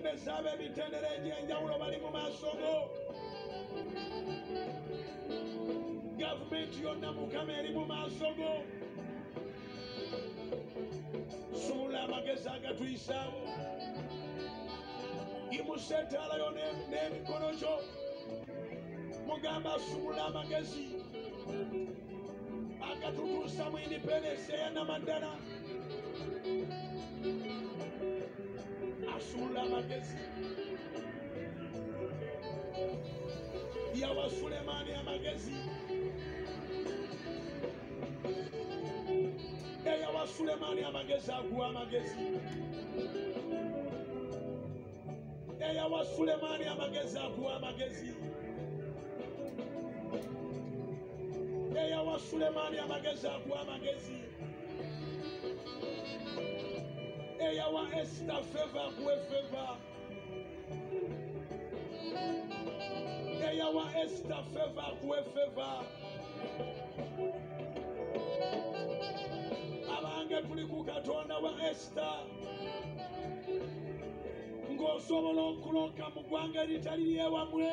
abakulembeze ab'emitendera egy'enjawulo bali mu maaso go. Gavumenti yonna Mukama eri mu maaso go. Sumula amagezi agatuyisaawo. Yimusa ettaala yo n'emikono gyo. Mugamba sumula amagezi agatutuusa mu independence eya Namaddala. Asumula amagezi. Yawa Sulemaani amagezi. Yawa Sulemaani amagezi aguwa amagezi. Yawa Sulemaani amagezi aguwa amagezi. Yawa Sulemaani amagezi aguwa amagezi. Yawa Esther favor aguwe favor. Yawa Esther favor aguwe favor. Abange tuli ku Katonda wa Esther. Ng'osobola okuloka mu ggwanga eritali ly'ewamwe